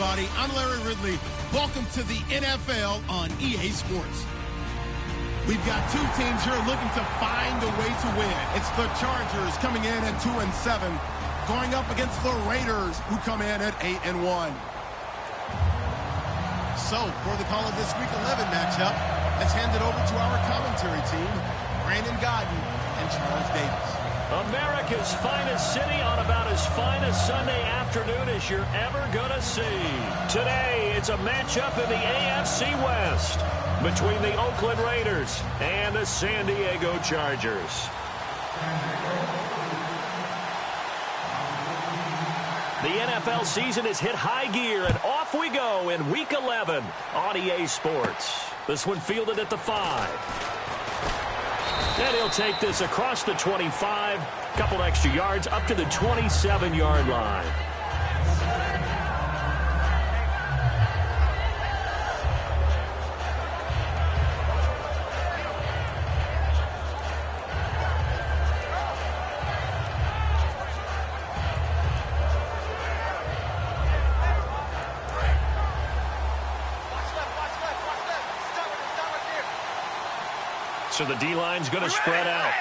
everybody. I'm Larry Ridley. Welcome to the NFL on EA Sports. We've got two teams here looking to find a way to win. It's the Chargers coming in at 2-7, going up against the Raiders, who come in at 8-1. So, for the call of this Week 11 matchup, let's hand it over to our commentary team, Brandon Godden and Charles Davis. America's finest city on about as fine a Sunday afternoon as you're ever going to see. Today, it's a matchup in the AFC West between the Oakland Raiders and the San Diego Chargers. The NFL season has hit high gear, and off we go in Week 11 on EA Sports. This one fielded at the 5. And he'll take this across the 25, couple extra yards up to the 27-yard line. So the D-line's going to spread out.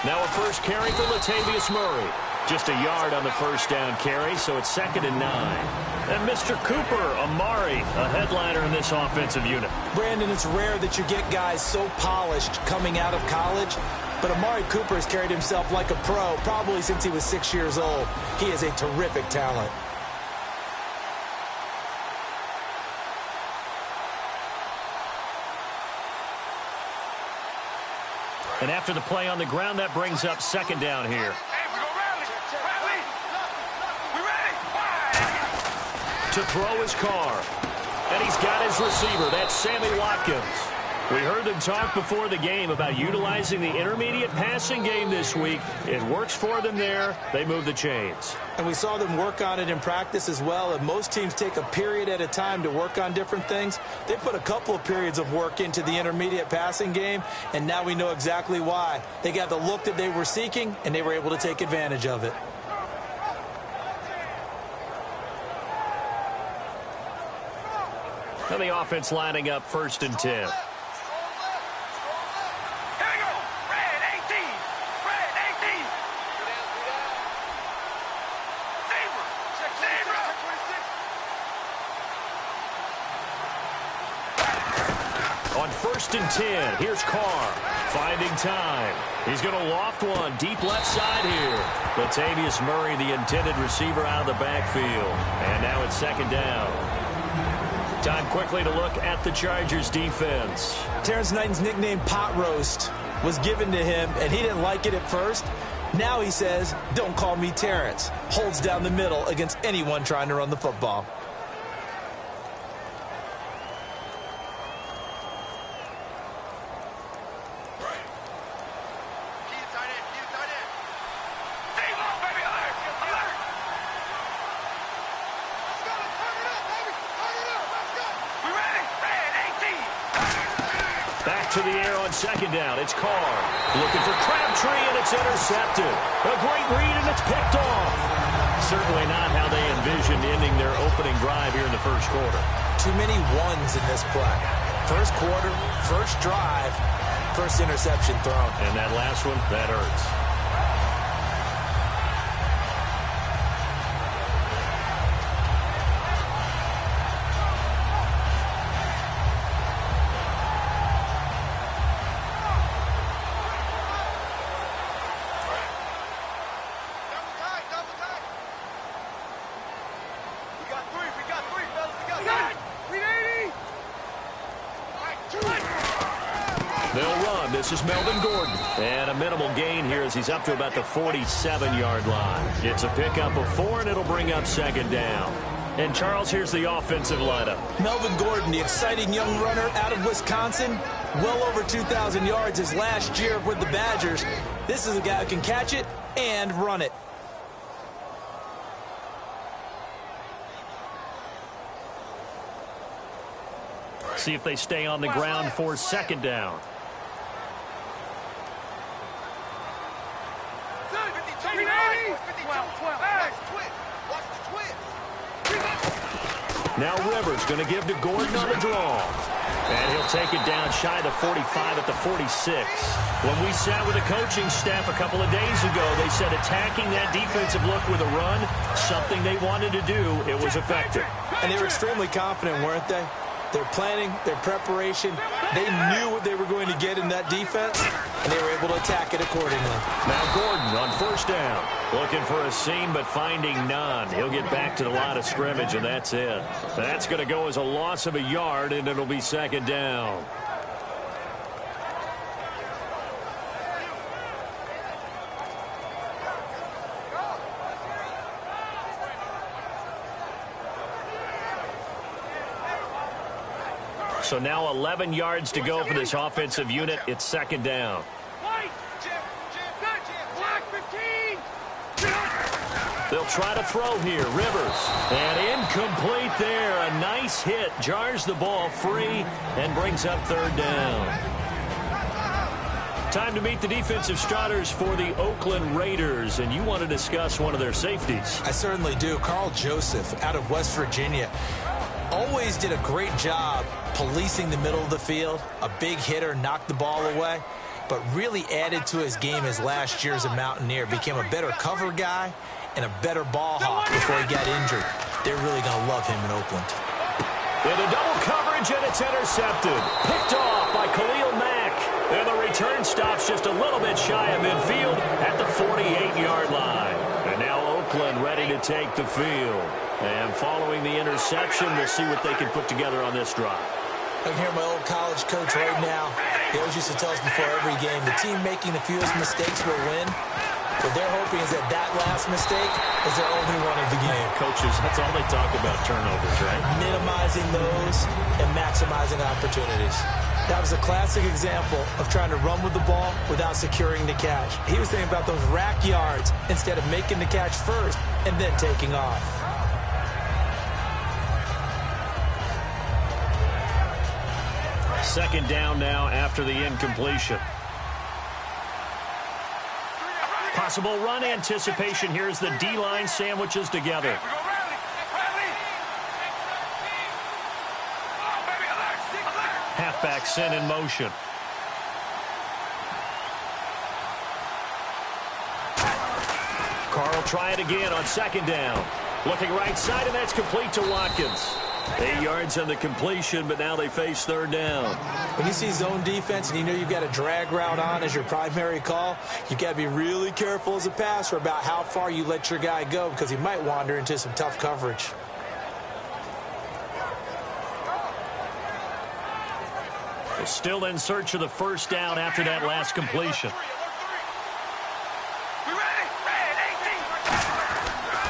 Now a first carry for Latavius Murray. Just a yard on the first down carry, so it's 2nd and 9. And Mr. Cooper, Amari, a headliner in this offensive unit. Brandon, it's rare that you get guys so polished coming out of college, but Amari Cooper has carried himself like a pro probably since he was 6 years old. He is a terrific talent. And after the play on the ground, that brings up 2nd down here. To throw his car. And he's got his receiver. That's Sammy Watkins. We heard them talk before the game about utilizing the intermediate passing game this week. It works for them there. They move the chains. And we saw them work on it in practice as well. And most teams take a period at a time to work on different things. They put a couple of periods of work into the intermediate passing game, and now we know exactly why. They got the look that they were seeking, and they were able to take advantage of it. And the offense lining up 1st and 10. On 1st and 10, here's Carr, finding time. He's going to loft one deep left side here. Latavius Murray, the intended receiver, out of the backfield. And now it's 2nd down. Time quickly to look at the Chargers defense. Terrence Knighton's nickname, Pot Roast, was given to him, and he didn't like it at first. Now he says, don't call me Terrence. Holds down the middle against anyone trying to run the football. To the air on 2nd down. It's Carr. Looking for Crabtree, and it's intercepted. A great read, and it's picked off. Certainly not how they envisioned ending their opening drive here in the first quarter. Too many ones in this play. First quarter, first drive, first interception thrown. And that last one, that hurts. They'll run. This is Melvin Gordon. And a minimal gain here as he's up to about the 47-yard line. It's a pickup of 4, and it'll bring up 2nd down. And, Charles, here's the offensive lineup. Melvin Gordon, the exciting young runner out of Wisconsin. Well over 2,000 yards his last year with the Badgers. This is a guy who can catch it and run it. See if they stay on the ground for 2nd down. Now Rivers going to give to Gordon on the draw. And he'll take it down shy of the 45 at the 46. When we sat with the coaching staff a couple of days ago, they said attacking that defensive look with a run, something they wanted to do, it was effective. And they were extremely confident, weren't they? Their planning, their preparation, they knew what they were going to get in that defense, and they were able to attack it accordingly. Now Gordon on first down. Looking for a seam, but finding none. He'll get back to the line of scrimmage, and that's it. That's going to go as a loss of a yard, and it'll be second down. So now 11 yards to go for this offensive unit. It's second down. They'll try to throw here. Rivers. And incomplete there. A nice hit. Jars the ball free and brings up third down. Time to meet the defensive starters for the Oakland Raiders. And you want to discuss one of their safeties. I certainly do. Carl Joseph out of West Virginia. Always did a great job policing the middle of the field. A big hitter, knocked the ball away. But really added to his game as last year as a Mountaineer. Became a better cover guy and a better ball hawk before he got injured. They're really going to love him in Oakland. With a double coverage, and it's intercepted. Picked off by Khalil Mack. And the return stops just a little bit shy of midfield at the 48-yard line. And now Oakland ready to take the field. And following the interception, we'll see what they can put together on this drive. I can hear my old college coach right now. He always used to tell us before every game, the team making the fewest mistakes will win. What they're hoping is that that last mistake is their only one of the game. Coaches, that's all they talk about, turnovers, right? Minimizing those and maximizing opportunities. That was a classic example of trying to run with the ball without securing the catch. He was thinking about those rack yards instead of making the catch first and then taking off. Second down now after the incompletion. Possible run anticipation. Here's the D-line sandwiches together. Halfback sent in motion. Carl try it again on second down. Looking right side, and that's complete to Watkins. 8 yards on the completion, but now they face third down. When you see zone defense and you know you've got a drag route on as your primary call, you've got to be really careful as a passer about how far you let your guy go because he might wander into some tough coverage. They're still in search of the first down after that last completion.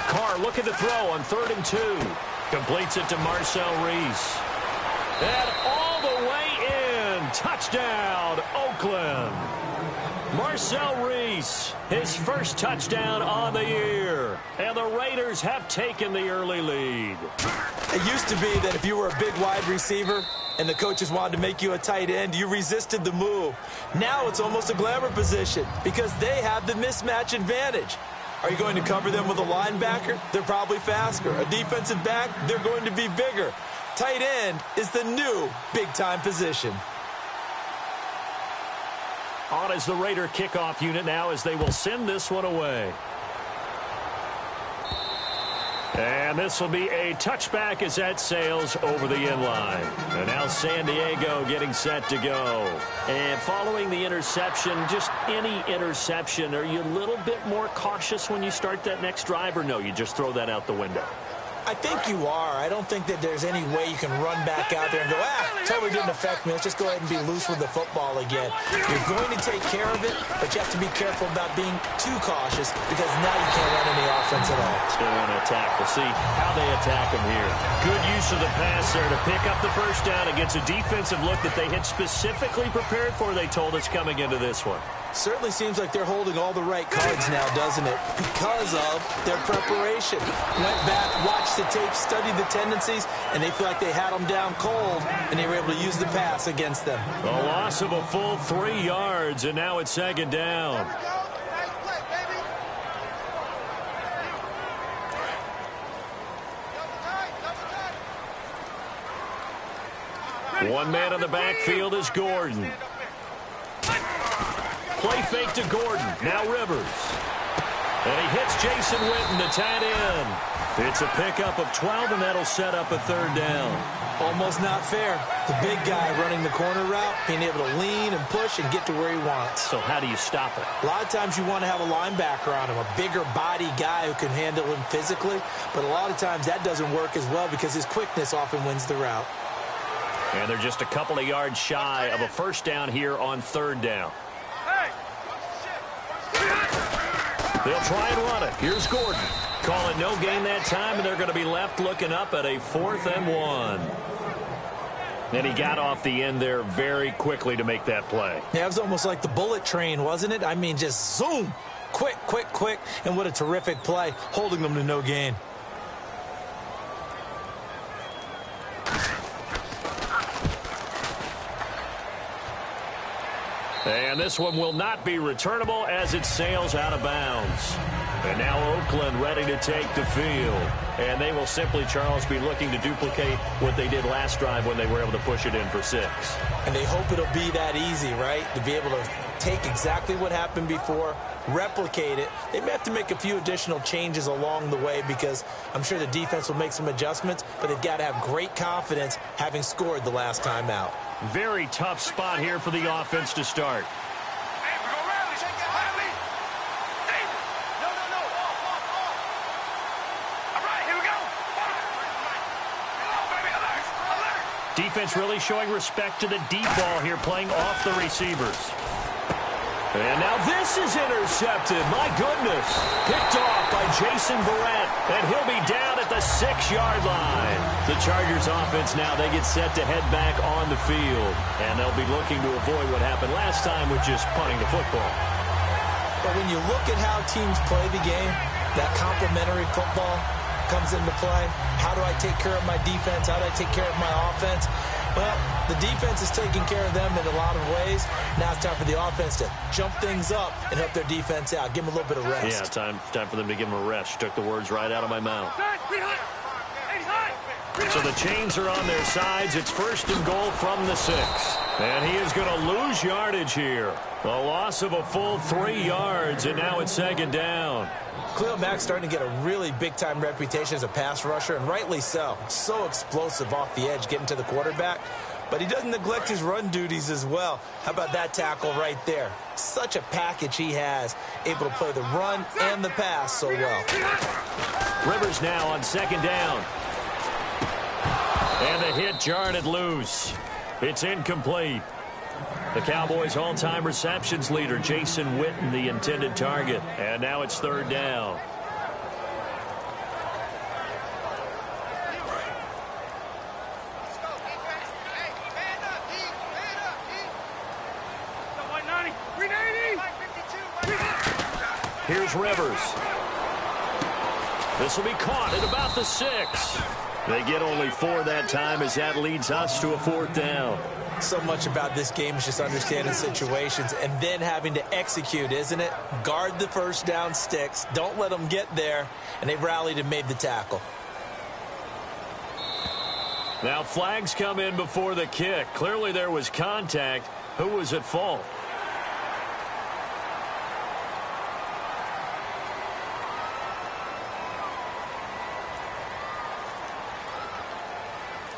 Carr looking to throw on 3rd and 2. Completes it to Marcel Reese. And all the way in. Touchdown, Oakland. Marcel Reese, his first touchdown on the year. And the Raiders have taken the early lead. It used to be that if you were a big wide receiver and the coaches wanted to make you a tight end, you resisted the move. Now it's almost a glamour position because they have the mismatch advantage. Are you going to cover them with a linebacker? They're probably faster. A defensive back? They're going to be bigger. Tight end is the new big-time position. On as the Raider kickoff unit now as they will send this one away. And this will be a touchback as that sails over the inline. And now San Diego getting set to go. And following the interception, just any interception, are you a little bit more cautious when you start that next drive, or no, you just throw that out the window? I think you are. I don't think that there's any way you can run back out there and go, totally didn't affect me. Let's just go ahead and be loose with the football again. You're going to take care of it, but you have to be careful about being too cautious because now you can't run any offense at all. Still want to attack. We'll see how they attack them here. Good use of the pass there to pick up the first down against a defensive look that they had specifically prepared for, they told us, coming into this one. Certainly seems like they're holding all the right cards now, doesn't it? Because of their preparation. Went back, watched the tape, studied the tendencies, and they feel like they had them down cold, and they were able to use the pass against them. A loss of a full 3 yards, and now it's second down. One man in the backfield is Gordon. Play fake to Gordon. Now Rivers. And he hits Jason Witten, the tight end. It's a pickup of 12, and that'll set up a third down. Almost not fair. The big guy running the corner route, being able to lean and push and get to where he wants. So how do you stop it? A lot of times you want to have a linebacker on him, a bigger body guy who can handle him physically. But a lot of times that doesn't work as well because his quickness often wins the route. And they're just a couple of yards shy of a first down here on third down. They'll try and run it. Here's Gordon. Calling no gain that time, and they're going to be left looking up at a 4th and 1. And he got off the end there very quickly to make that play. Yeah, it was almost like the bullet train, wasn't it? I mean, just zoom. Quick, quick, quick. And what a terrific play, holding them to no gain. And this one will not be returnable as it sails out of bounds. And now Oakland ready to take the field. And they will simply, Charles, be looking to duplicate what they did last drive when they were able to push it in for 6. And they hope it'll be that easy, right? To be able to take exactly what happened before, replicate it. They may have to make a few additional changes along the way because I'm sure the defense will make some adjustments, but they've got to have great confidence having scored the last time out. Very tough spot here for the offense to start. Defense really showing respect to the deep ball here, playing off the receivers. And now this is intercepted. My goodness. Picked off by Jason Verrett, and he'll be down at the 6-yard line. The Chargers offense now, they get set to head back on the field, and they'll be looking to avoid what happened last time with just punting the football. But when you look at how teams play the game, that complementary football comes into play. How do I take care of my defense? How do I take care of my offense? Well, the defense is taking care of them in a lot of ways. Now it's time for the offense to jump things up and help their defense out. Give them a little bit of rest. Yeah, time for them to give them a rest. You took the words right out of my mouth. So the chains are on their sides. It's 1st and goal from the 6. And he is going to lose yardage here. A loss of a full 3 yards, and now it's 2nd down. Khalil Mack's starting to get a really big-time reputation as a pass rusher, and rightly so. So explosive off the edge, getting to the quarterback. But he doesn't neglect his run duties as well. How about that tackle right there? Such a package he has, able to play the run and the pass so well. Rivers now on 2nd down. And the hit jarred it loose. It's incomplete. The Cowboys' all-time receptions leader, Jason Witten, the intended target. And now it's 3rd down. Here's Rivers. This will be caught at about the 6. They get only 4 that time as that leads us to a 4th down. So much about this game is just understanding situations and then having to execute, isn't it? Guard the first down sticks. Don't let them get there. And they rallied and made the tackle. Now flags come in before the kick. Clearly there was contact. Who was at fault?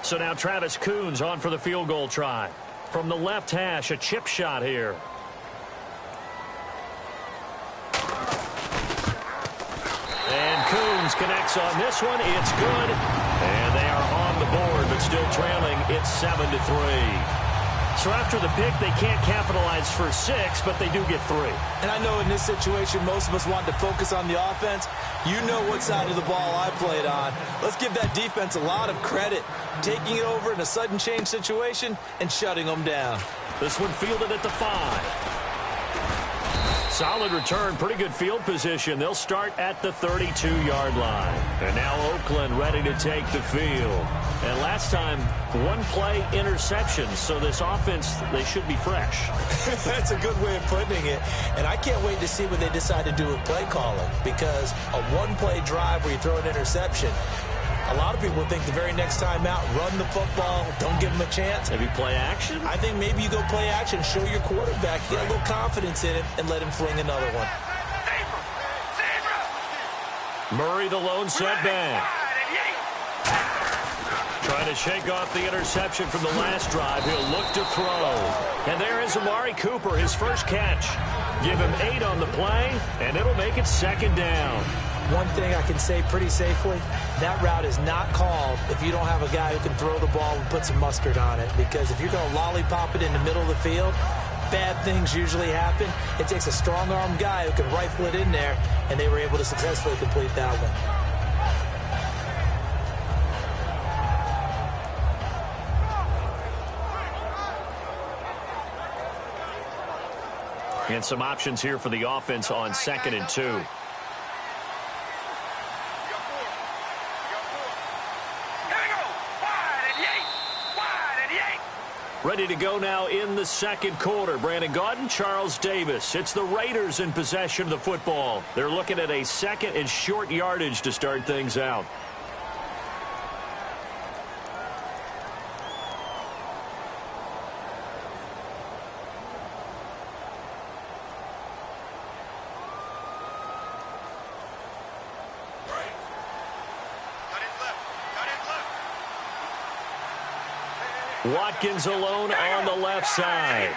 So now Travis Coons on for the field goal try. From the left hash, a chip shot here. And Coons connects on this one. It's good. And they are on the board, but still trailing. It's 7-3. So after the pick, they can't capitalize for 6, but they do get 3. And I know in this situation, most of us want to focus on the offense. You know what side of the ball I played on. Let's give that defense a lot of credit, taking it over in a sudden change situation and shutting them down. This one fielded at the 5. Solid return, pretty good field position. They'll start at the 32-yard line. And now Oakland ready to take the field. And last time, 1-play interception. So this offense, they should be fresh. That's a good way of putting it. And I can't wait to see what they decide to do with play calling. Because a 1-play drive where you throw an interception, A lot of people think the very next time out, run the football, don't give him a chance. Maybe play action? I think maybe you go play action, show your quarterback, get a little confidence in him, and let him fling another one. Murray, the lone setback. Trying to shake off the interception from the last drive. He'll look to throw. And there is Amari Cooper, his first catch. Give him 8 on the play, and it'll make it second down. One thing I can say pretty safely, that route is not called if you don't have a guy who can throw the ball and put some mustard on it. Because if you're going to lollipop it in the middle of the field, bad things usually happen. It takes a strong-arm guy who can rifle it in there, and they were able to successfully complete that one. And some options here for the offense on 2nd and 2. Ready to go now in the second quarter. Brandon Gaudin, Charles Davis. It's the Raiders in possession of the football. They're looking at a 2nd and short yardage to start things out. Watkins alone on the left side.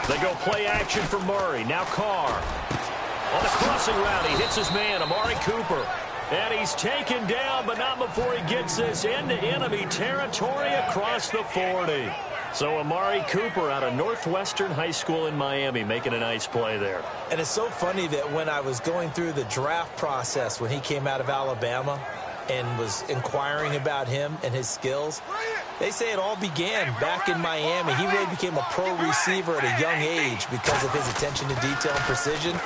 They go play action for Murray. Now Carr. On the crossing route, he hits his man, Amari Cooper. And he's taken down, but not before he gets this into enemy territory across the 40. So Amari Cooper out of Northwestern High School in Miami making a nice play there. And it's so funny that when I was going through the draft process when he came out of Alabama and was inquiring about him and his skills, they say it all began back in Miami. He really became a pro receiver at a young age because of his attention to detail and precision.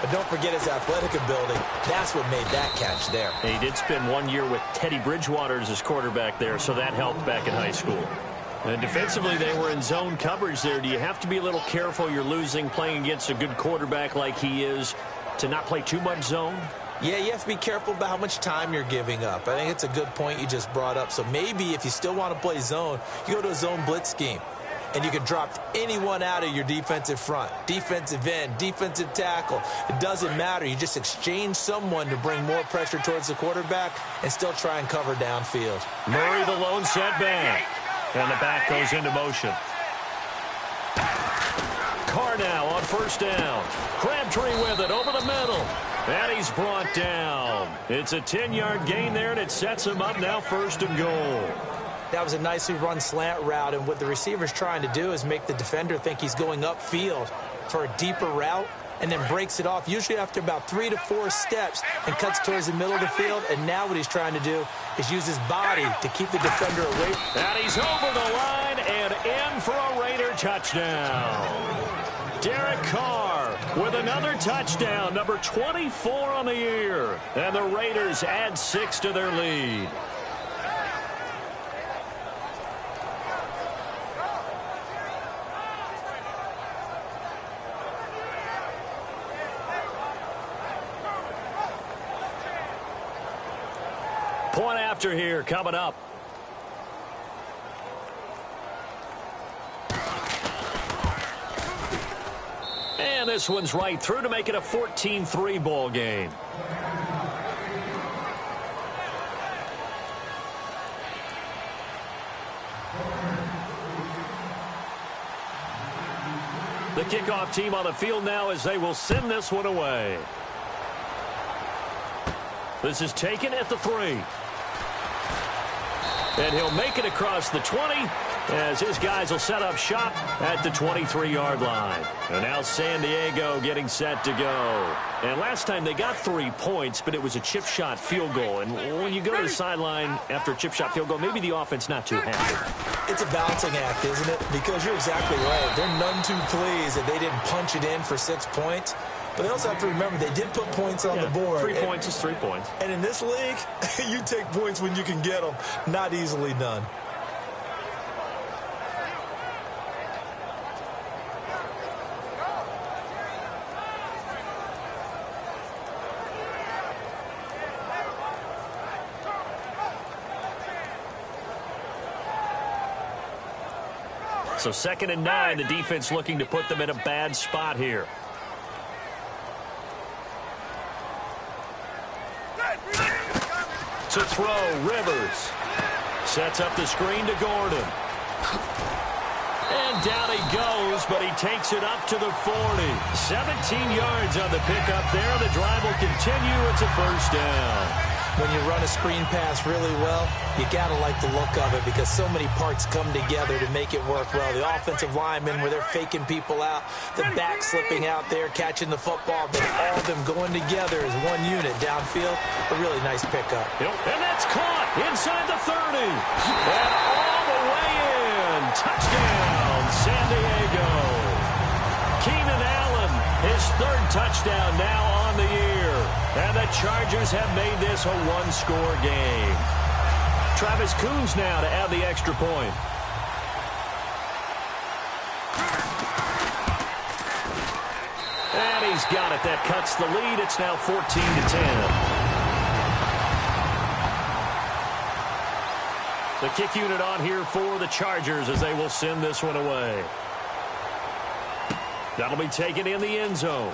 But don't forget his athletic ability. That's what made that catch there. He did spend 1 year with Teddy Bridgewater as his quarterback there, so that helped back in high school. And defensively, they were in zone coverage there. Do you have to be a little careful? You're losing playing against a good quarterback like he is to not play too much zone? Yeah, you have to be careful about how much time you're giving up. I think it's a good point you just brought up. So maybe if you still want to play zone, you go to a zone blitz scheme. And you can drop anyone out of your defensive front, defensive end, defensive tackle. It doesn't matter. You just exchange someone to bring more pressure towards the quarterback and still try and cover downfield. Murray, the lone setback. And the back goes into motion. Carr now on first down. Crabtree with it over the middle. And he's brought down. It's a 10-yard gain there, and it sets him up now 1st and goal. That was a nicely run slant route, and what the receiver's trying to do is make the defender think he's going upfield for a deeper route and then breaks it off, usually after about 3 to 4 steps, and cuts towards the middle of the field. And now what he's trying to do is use his body to keep the defender away. And he's over the line and in for a Raider touchdown. Derek Carr with another touchdown, number 24 on the year. And the Raiders add 6 to their lead. Point after here coming up. And this one's right through to make it a 14-3 ball game. The kickoff team on the field now as they will send this one away. This is taken at the 3. And he'll make it across the 20 as his guys will set up shop at the 23-yard line. And now San Diego getting set to go. And last time they got 3 points, but it was a chip shot field goal. And when you go to the sideline after a chip shot field goal, maybe the offense not too happy. It's a balancing act, isn't it? Because you're exactly right. They're none too pleased that they didn't punch it in for 6 points. But they also have to remember they did put points on the board. 3 points is 3 points. And in this league, you take points when you can get them. Not easily done. So 2nd and 9, the defense looking to put them in a bad spot here. To throw, Rivers. Sets up the screen to Gordon. And down he goes, but he takes it up to the 40. 17 yards on the pickup there. The drive will continue. It's a first down. When you run a screen pass really well, you got to like the look of it because so many parts come together to make it work well. The offensive linemen, where they're faking people out, the back slipping out there, catching the football, then all of them going together as one unit downfield. A really nice pickup. And that's caught inside the 30. And all the way in. Touchdown, San Diego. Keenan Allen, his 3rd touchdown now on the year. And the Chargers have made this a one-score game. Travis Coons now to add the extra point. And he's got it. That cuts the lead. It's now 14-10. The kick unit on here for the Chargers as they will send this one away. That'll be taken in the end zone.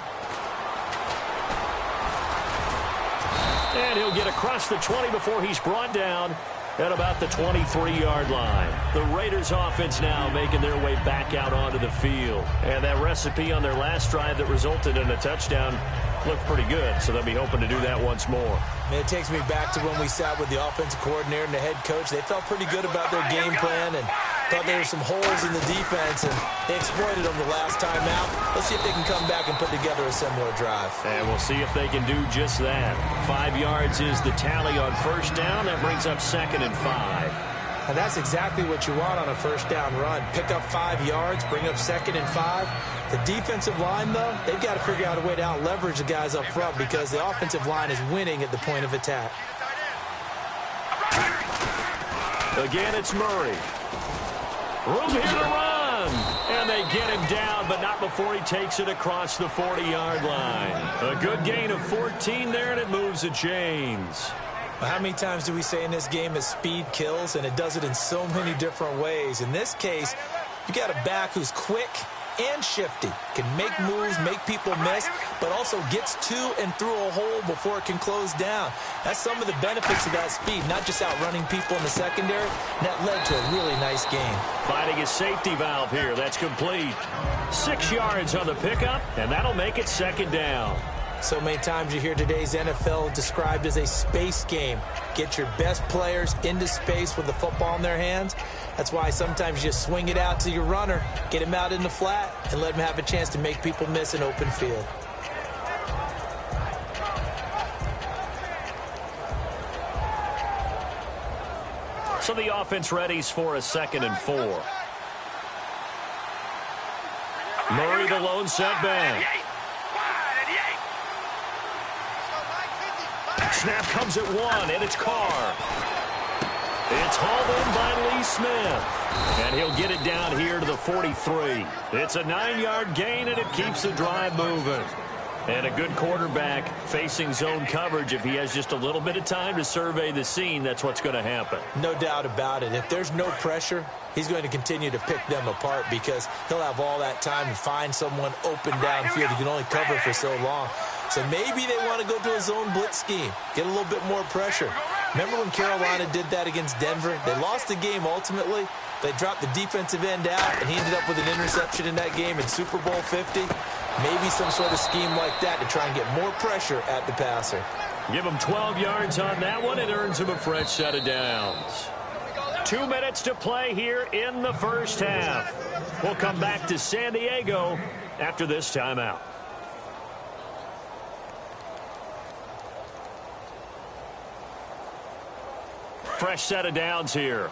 And he'll get across the 20 before he's brought down at about the 23-yard line. The Raiders offense now making their way back out onto the field. And that recipe on their last drive that resulted in a touchdown looked pretty good, so they'll be hoping to do that once more. Man, it takes me back to when we sat with the offensive coordinator and the head coach. They felt pretty good about their game plan and thought there were some holes in the defense, and they exploited them the last time out. Let's see if they can come back and put together a similar drive. And we'll see if they can do just that. 5 yards is the tally on first down. That brings up 2nd and 5. And that's exactly what you want on a first down run. Pick up 5 yards, bring up 2nd and 5. The defensive line, though, they've got to figure out a way to out-leverage the guys up front because the offensive line is winning at the point of attack. Again, it's Murray. Room here to run. And they get him down, but not before he takes it across the 40-yard line. A good gain of 14 there, and it moves the chains. Well, how many times do we say in this game that speed kills, and it does it in so many different ways? In this case, you got a back who's quick and shifty, can make moves, make people miss, but also gets to and through a hole before it can close down. That's some of the benefits of that speed, not just outrunning people in the secondary. And that led to a really nice game. Finding a safety valve here. That's complete. 6 yards on the pickup, and that'll make it 2nd down. So many times you hear today's NFL described as a space game. Get your best players into space with the football in their hands. That's why sometimes you just swing it out to your runner, get him out in the flat, and let him have a chance to make people miss an open field. So the offense readies for a 2nd and 4. Murray the lone setback. Snap comes at 1, and it's Carr. It's hauled in by Lee Smith. And he'll get it down here to the 43. It's a 9-yard gain, and it keeps the drive moving. And a good quarterback facing zone coverage. If he has just a little bit of time to survey the scene, that's what's going to happen. No doubt about it. If there's no pressure, he's going to continue to pick them apart because he'll have all that time to find someone open downfield. He can only cover for so long. So maybe they want to go to a zone blitz scheme, get a little bit more pressure. Remember when Carolina did that against Denver? They lost the game ultimately. They dropped the defensive end out, and he ended up with an interception in that game in Super Bowl 50. Maybe some sort of scheme like that to try and get more pressure at the passer. Give him 12 yards on that one. It earns him a fresh set of downs. 2 minutes to play here in the first half. We'll come back to San Diego after this timeout. Fresh set of downs here.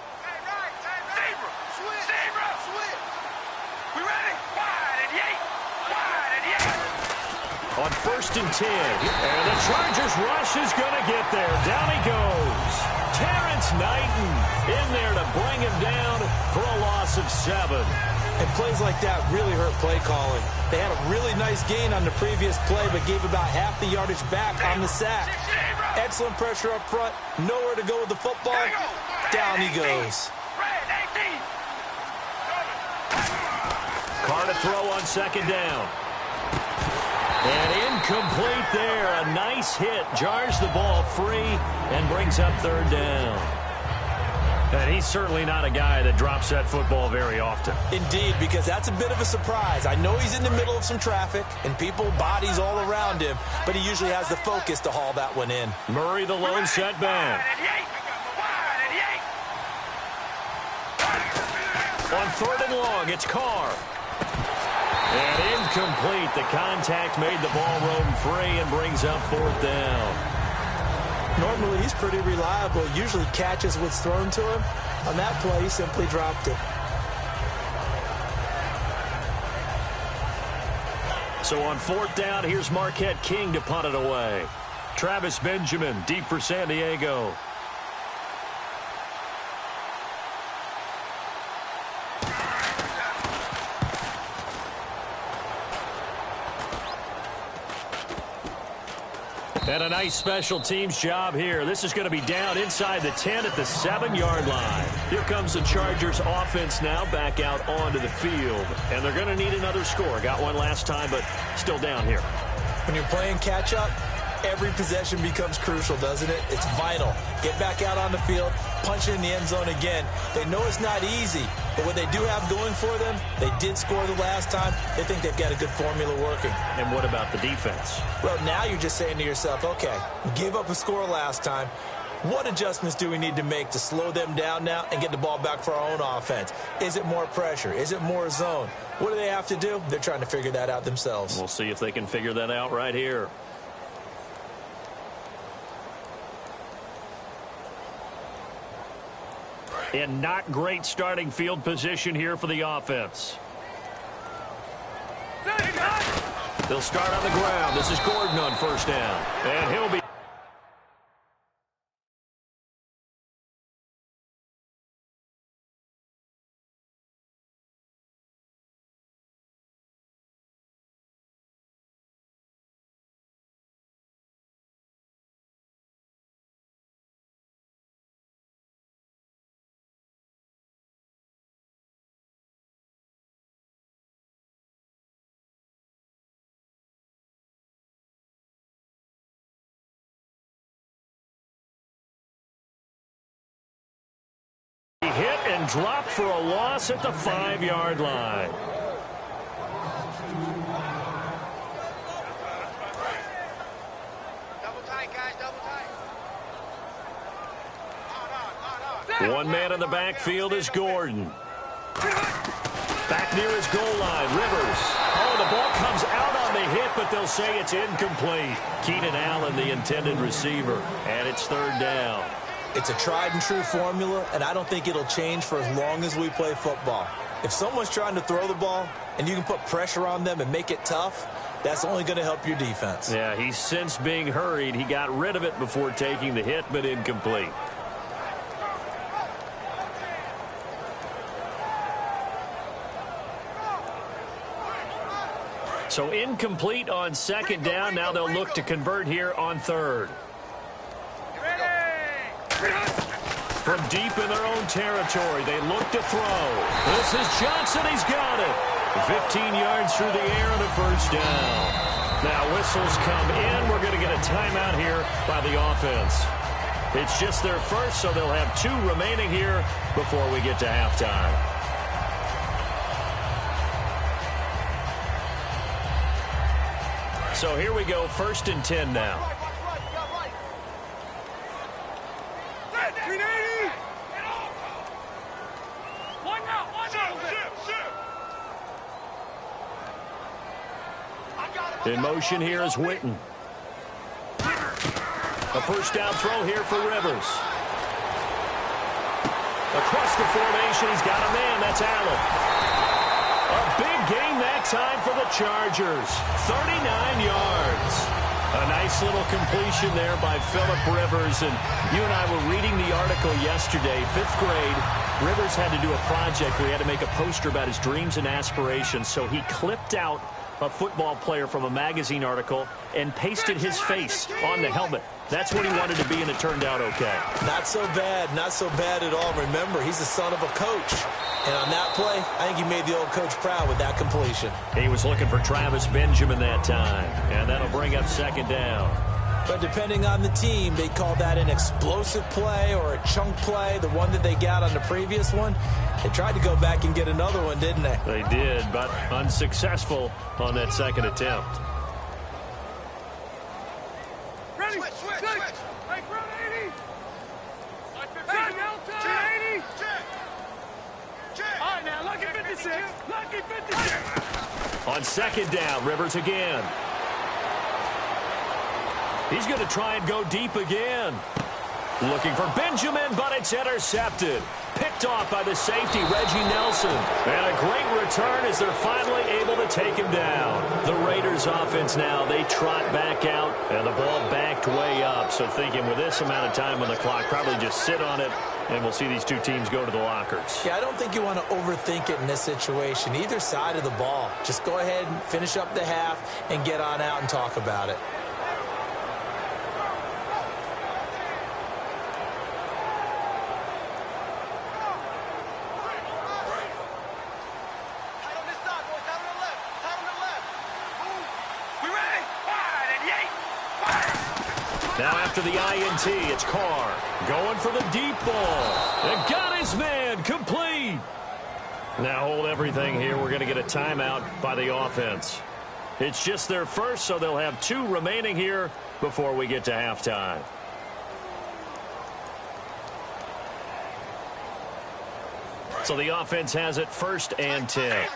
On 1st and 10. And the Chargers rush is going to get there. Down he goes. Terrence Knighton in there to bring him down for a loss of 7. And plays like that really hurt play calling. They had a really nice gain on the previous play, but gave about half the yardage back on the sack. Excellent pressure up front. Nowhere to go with the football. Down he goes. to throw on second down. And incomplete there. A nice hit. Jars the ball free and brings up third down. And he's certainly not a guy that drops that football very often. Indeed, because that's a bit of a surprise. I know he's in the middle of some traffic and people, bodies all around him, but he usually has the focus to haul that one in. Murray the lone setback. On third and long, it's Carr. And incomplete. The contact made the ball roam free and brings up fourth down. Normally, he's pretty reliable. Usually catches what's thrown to him. On that play, he simply dropped it. So on fourth down, here's Marquette King to punt it away. Travis Benjamin, deep for San Diego. And a nice special teams job here. This is going to be down inside the 10 at the 7-yard line. Here comes the Chargers offense now back out onto the field. And they're going to need another score. Got one last time, but still down here. When you're playing catch-up, every possession becomes crucial, doesn't it? It's vital. Get back out on the field, punch it in the end zone again. They know it's not easy, but what they do have going for them, they did score the last time. They think they've got a good formula working. And what about the defense? Well, now you're just saying to yourself, okay, we gave up a score last time. What adjustments do we need to make to slow them down now and get the ball back for our own offense? Is it more pressure? Is it more zone? What do they have to do? They're trying to figure that out themselves. We'll see if they can figure that out right here. And not great starting field position here for the offense. They'll start on the ground. This is Gordon on first down. And he'll be... hit and dropped for a loss at the 5-yard line. Double tight, guys, double tight. One man in the backfield is Gordon. Back near his goal line, Rivers. Oh, the ball comes out on the hit, but they'll say it's incomplete. Keenan Allen, the intended receiver, and it's third down. It's a tried-and-true formula, and I don't think it'll change for as long as we play football. If someone's trying to throw the ball and you can put pressure on them and make it tough, that's only going to help your defense. Yeah, he's since being hurried. He got rid of it before taking the hit, but incomplete. So incomplete on second down. Now they'll look to convert here on third. From deep in their own territory, they look to throw. This is Johnson. He's got it. 15 yards through the air and a first down. Now whistles come in. We're going to get a timeout here by the offense. It's just their first, so they'll have 2 remaining here before we get to halftime. So here we go, 1st and 10 now. In motion here is Witten. A first down throw here for Rivers. Across the formation, he's got a man. That's Allen. A big gain that time for the Chargers. 39 yards. A nice little completion there by Phillip Rivers. And you and I were reading the article yesterday, 5th grade. Rivers had to do a project where he had to make a poster about his dreams and aspirations. So he clipped out a football player from a magazine article and pasted his face on the helmet. That's what he wanted to be, and it turned out okay. Not so bad. Not so bad at all. Remember, he's the son of a coach. And on that play, I think he made the old coach proud with that completion. He was looking for Travis Benjamin that time, and that'll bring up second down. But depending on the team, they call that an explosive play or a chunk play, the one that they got on the previous one. They tried to go back and get another one, didn't they? They did, but unsuccessful on that second attempt. Ready? Switch. Like run 80. Check. 80. Check. All right, now, lucky 56. Lucky 56. On second down, Rivers again. He's going to try and go deep again. Looking for Benjamin, but it's intercepted. Picked off by the safety, Reggie Nelson. And a great return as they're finally able to take him down. The Raiders offense now, they trot back out, and the ball backed way up. So thinking with this amount of time on the clock, probably just sit on it, and we'll see these two teams go to the lockers. Yeah, I don't think you want to overthink it in this situation. Either side of the ball. Just go ahead and finish up the half and get on out and talk about it. Now after the INT, it's Carr going for the deep ball. And got his man complete. Now hold everything here. We're going to get a timeout by the offense. It's just their first, so they'll have 2 remaining here before we get to halftime. So the offense has it 1st and 10.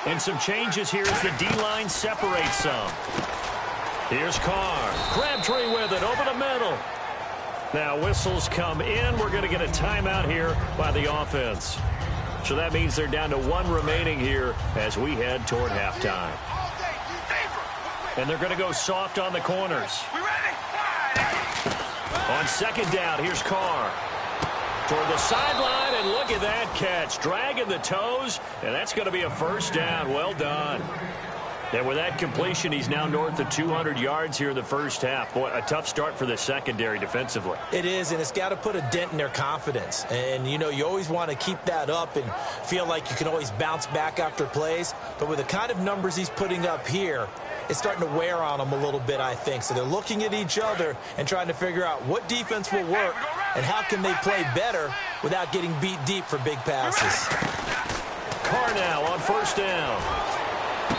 And some changes here as the D-line separates some. Here's Carr. Crabtree with it over the middle. Now whistles come in. We're going to get a timeout here by the offense. So that means they're down to 1 remaining here as we head toward halftime. And they're going to go soft on the corners. On second down, here's Carr. Toward the sideline, and look at that catch. Dragging the toes, and that's going to be a first down. Well done. And with that completion, he's now north of 200 yards here in the first half. Boy, a tough start for the secondary defensively. It is, and it's got to put a dent in their confidence. And, you know, you always want to keep that up and feel like you can always bounce back after plays. But with the kind of numbers he's putting up here, it's starting to wear on them a little bit, I think. So they're looking at each other and trying to figure out what defense will work and how can they play better without getting beat deep for big passes. Carr now on first down.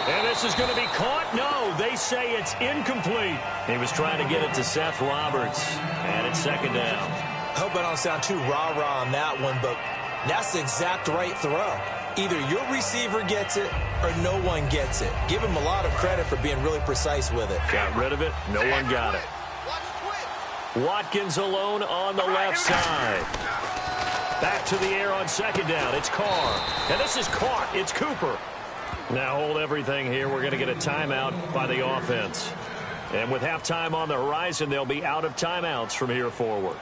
And this is going to be caught. No, they say it's incomplete. He was trying to get it to Seth Roberts. And it's second down. I hope I don't sound too rah-rah on that one, but that's the exact right throw. Either your receiver gets it or no one gets it. Give him a lot of credit for being really precise with it. Got rid of it. No one got it. Watkins alone on the left side. Back to the air on second down. It's Carr. And this is caught. It's Cooper. Now hold everything here. We're going to get a timeout by the offense. And with halftime on the horizon, they'll be out of timeouts from here forward.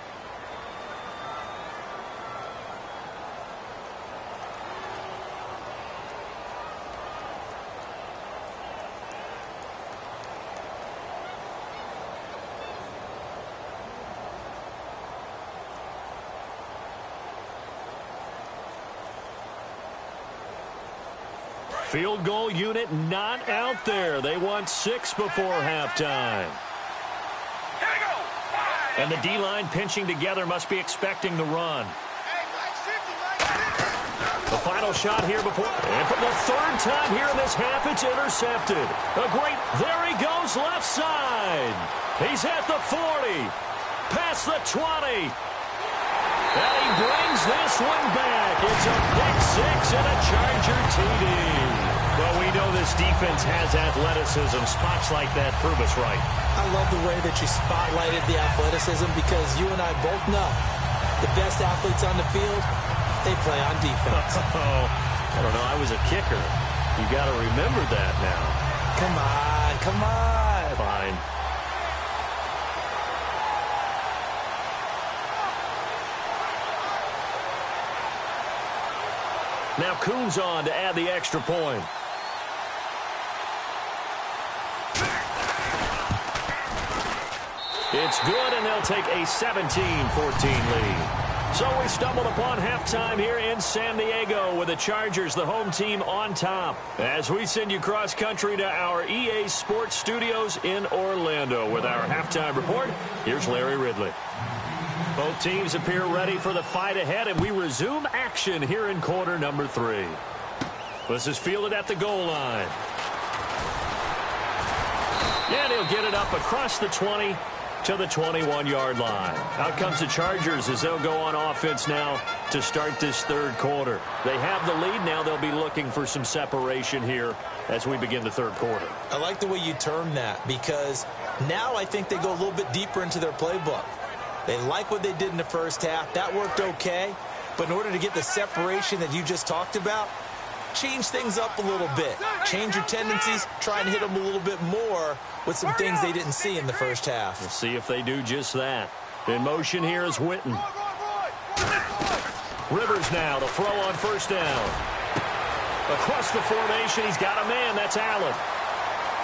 Field goal unit not out there. They want 6 before halftime. And the D-line pinching together must be expecting the run. The final shot here before. And for the 3rd time here in this half, it's intercepted. There he goes left side. He's at the 40. Past the 20. And he brings this one back. It's a pick 6 and a Charger TD. Well, we know this defense has athleticism. Spots like that prove us right. I love the way that you spotlighted the athleticism because you and I both know the best athletes on the field, they play on defense. I don't know. I was a kicker. You got to remember that now. Come on, come on. Fine. Now Coons on to add the extra point. It's good, and they'll take a 17-14 lead. So we stumbled upon halftime here in San Diego with the Chargers, the home team, on top. As we send you cross-country to our EA Sports Studios in Orlando with our halftime report, here's Larry Ridley. Both teams appear ready for the fight ahead, and we resume action here in quarter number 3. This is fielded at the goal line. And he'll get it up across the 20 to the 21-yard line. Out comes the Chargers as they'll go on offense now to start this third quarter. They have the lead. Now they'll be looking for some separation here as we begin the third quarter. I like the way you term that, because now I think they go a little bit deeper into their playbook. They like what they did in the first half. That worked okay. But in order to get the separation that you just talked about, change things up a little bit. Change your tendencies. Try and hit them a little bit more with some things they didn't see in the first half. We'll see if they do just that. In motion here is Witten. Rivers now to throw on first down. Across the formation, he's got a man. That's Allen.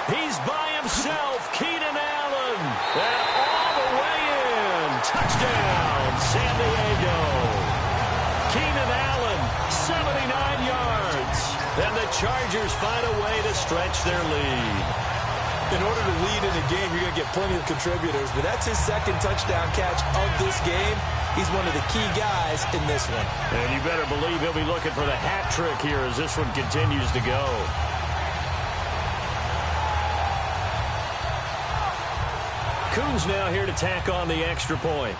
He's by himself. Keenan Allen. And all the way in. Touchdown, San Diego. Keenan Allen, 79 yards. And the Chargers find a way to stretch their lead. In order to lead in a game, you're going to get plenty of contributors, but that's his second touchdown catch of this game. He's one of the key guys in this one. And you better believe he'll be looking for the hat trick here as this one continues to go. Coons now here to tack on the extra point.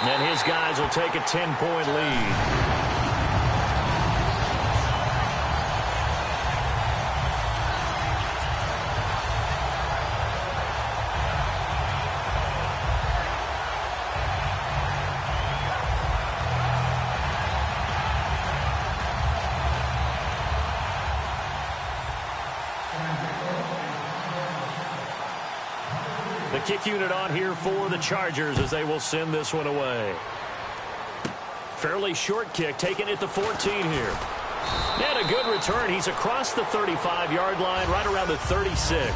And his guys will take a 10-point lead. The kick unit on here for the Chargers as they will send this one away. Fairly short kick, taken at the 14 here. And a good return. He's across the 35-yard line, right around the 36.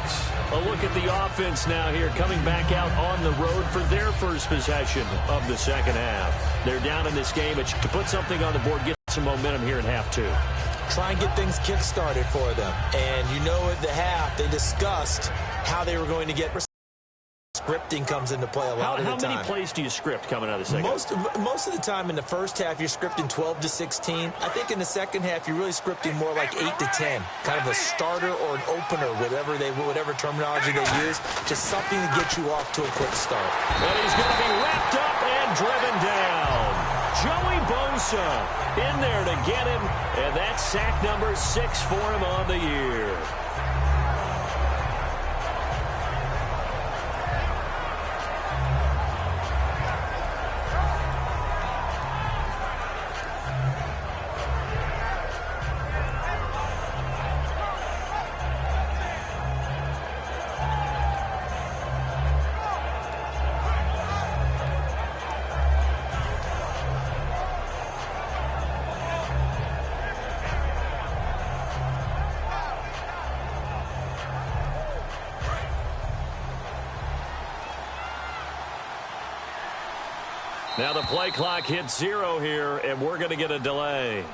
A look at the offense now here, coming back out on the road for their first possession of the second half. They're down in this game, but to put something on the board, get some momentum here in half two. Try and get things kick-started for them. And you know at the half, they discussed how they were going to get scripting comes into play a lot of the time. How many plays do you script coming out of the second? Most of the time in the first half, you're scripting 12 to 16. I think in the second half, you're really scripting more like 8 to 10. Kind of a starter or an opener, whatever terminology they use. Just something to get you off to a quick start. And he's going to be wrapped up and driven down. Joey Bosa in there to get him. And that's sack number 6 for him on the year. Now the play clock hits 0 here, and we're going to get a delay.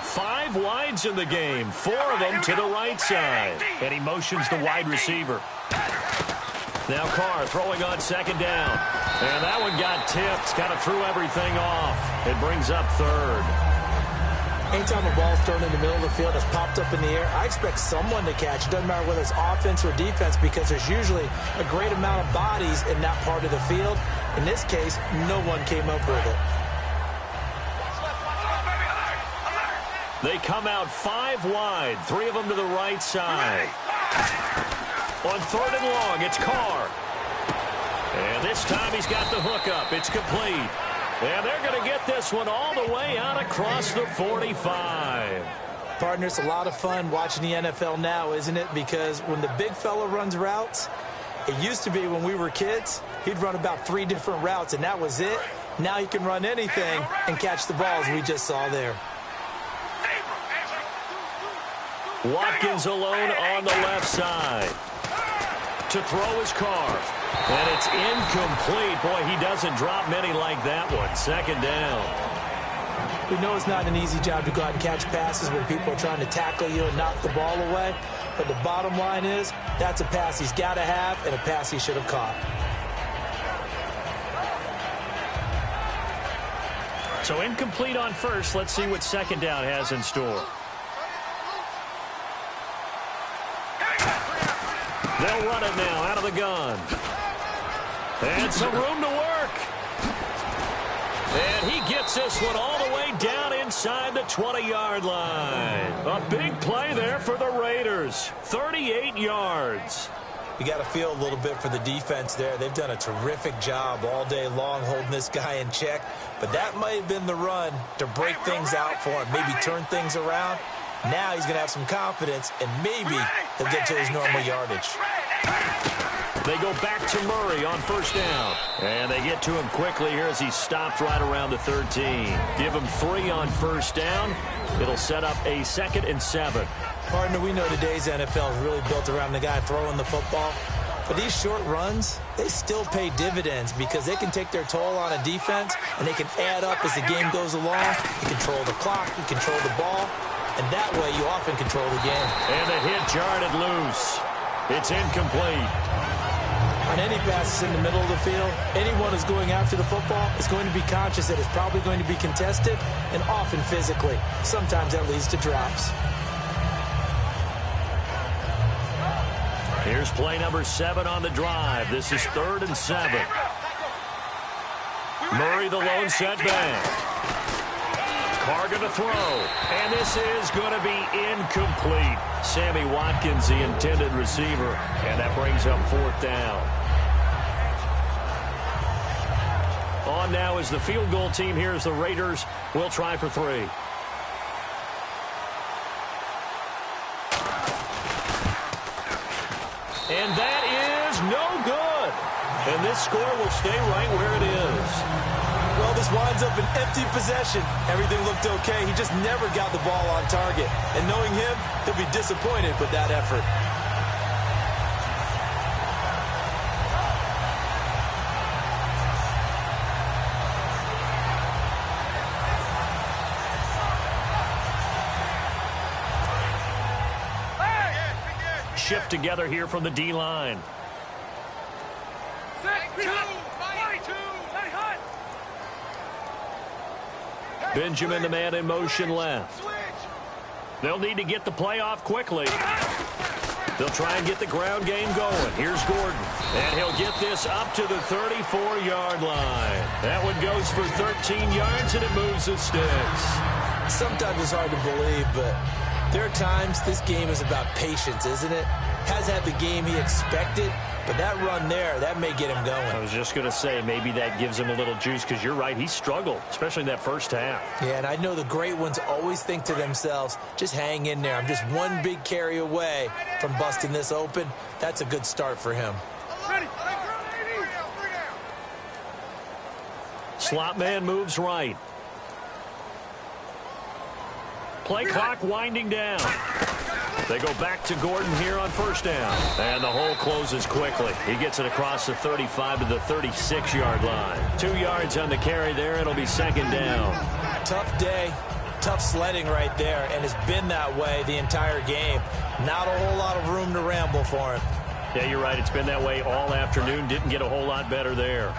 Five wides in the game, 4 of them to the right side. And he motions the wide receiver. Now Carr throwing on second down. And that one got tipped, kind of threw everything off. It brings up third. Anytime a ball's thrown in the middle of the field, it's popped up in the air, I expect someone to catch. It doesn't matter whether it's offense or defense, because there's usually a great amount of bodies in that part of the field. In this case, no one came up with it. They come out 5 wide, 3 of them to the right side. On 3rd and long, it's Carr. And this time he's got the hookup. It's complete. And they're going to get this one all the way out across the 45. Partner, it's a lot of fun watching the NFL now, isn't it? Because when the big fella runs routes, it used to be when we were kids, he'd run about 3 different routes, and that was it. Now he can run anything and catch the balls we just saw there. Watkins alone on the left side. To throw his Carr. And it's incomplete. Boy, he doesn't drop many like that one. 2nd down. We know it's not an easy job to go out and catch passes when people are trying to tackle you and knock the ball away. But the bottom line is, that's a pass he's got to have and a pass he should have caught. So incomplete on first. Let's see what 2nd down has in store. They'll run it now out of the gun. And some room to work. And he gets this one all the way down inside the 20-yard line. A big play there for the Raiders. 38 yards. You got to feel a little bit for the defense there. They've done a terrific job all day long holding this guy in check. But that might have been the run to break things out for him, maybe turn things around. Now he's going to have some confidence, and maybe he'll get to his normal yardage. They go back to Murray on 1st down. And they get to him quickly here as he stopped right around the 13. Give him 3 on 1st down. It'll set up a 2nd and 7. Partner, we know today's NFL is really built around the guy throwing the football. But these short runs, they still pay dividends because they can take their toll on a defense, and they can add up as the game goes along. You control the clock, you control the ball, and that way you often control the game. And the hit jarred it loose. It's incomplete. On any passes in the middle of the field, anyone who's going after the football is going to be conscious that it's probably going to be contested and often physically. Sometimes that leads to drops. Here's play number 7 on the drive. This is 3rd and 7. Murray the lone setback. Carr going to throw. And this is going to be incomplete. Sammy Watkins, the intended receiver. And that brings up 4th down. On now is the field goal team. Here's the Raiders. We'll try for 3. And that is no good. And this score will stay right where it is. Well, this winds up an empty possession. Everything looked okay. He just never got the ball on target. And knowing him, he'll be disappointed with that effort. Shift together here from the D-line. Benjamin, the man in motion left. They'll need to get the play off quickly. They'll try and get the ground game going. Here's Gordon. And he'll get this up to the 34-yard line. That one goes for 13 yards, and it moves the sticks. Sometimes it's hard to believe, but there are times this game is about patience, isn't it? Has had the game he expected, but that run there, that may get him going. I was just going to say, maybe that gives him a little juice, because you're right, he struggled, especially in that first half. Yeah, and I know the great ones always think to themselves, just hang in there. I'm just one big carry away from busting this open. That's a good start for him. Slot man moves right. Play clock winding down. They go back to Gordon here on 1st down. And the hole closes quickly. He gets it across the 35 to the 36-yard line. 2 yards on the carry there. It'll be 2nd down. Tough day, tough sledding right there, and it's been that way the entire game. Not a whole lot of room to ramble for him. Yeah, you're right. It's been that way all afternoon. Didn't get a whole lot better there.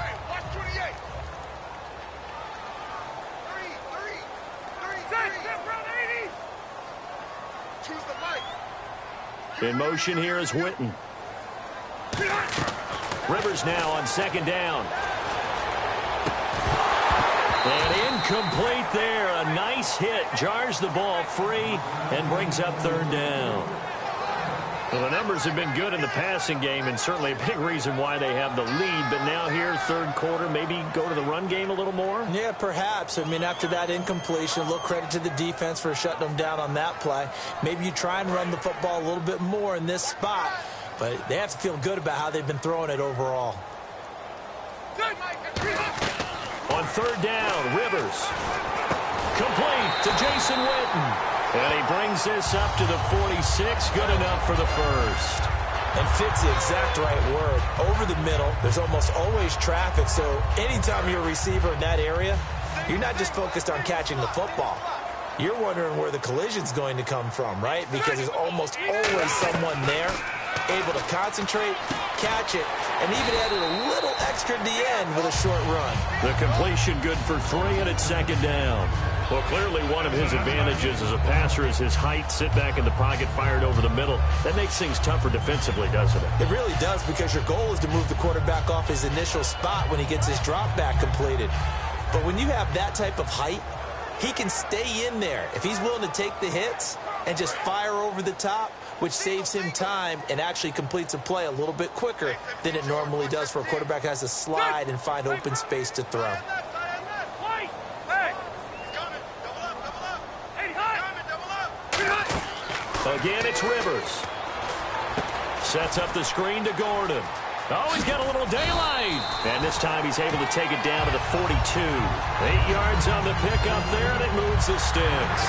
Choose the light. In motion here is Witten. Rivers now on second down. And incomplete there. A nice hit. Jars the ball free and brings up third down. Well, the numbers have been good in the passing game and certainly a big reason why they have the lead. But now here, third quarter, maybe go to the run game a little more? Yeah, perhaps. I mean, after that incompletion, a little credit to the defense for shutting them down on that play. Maybe you try and run the football a little bit more in this spot. But they have to feel good about how they've been throwing it overall. On third down, Rivers. Complete to Jason Witten. And he brings this up to the 46. Good enough for the first. And fits the exact right word. Over the middle, there's almost always traffic. So anytime you're a receiver in that area, you're not just focused on catching the football. You're wondering where the collision's going to come from, right? Because there's almost always someone there able to concentrate, catch it, and even added a little extra at the end with a short run. The completion good for 3, and it's second down. Well, clearly one of his advantages as a passer is his height. Sit back in the pocket, fired over the middle. That makes things tougher defensively, doesn't it? It really does, because your goal is to move the quarterback off his initial spot when he gets his drop back completed. But when you have that type of height, he can stay in there if he's willing to take the hits and just fire over the top, which saves him time and actually completes a play a little bit quicker than it normally does for a quarterback that has to slide and find open space to throw. Again, it's Rivers. Sets up the screen to Gordon. Oh, he's got a little daylight. And this time he's able to take it down to the 42. 8 yards on the pickup there, and it moves the sticks.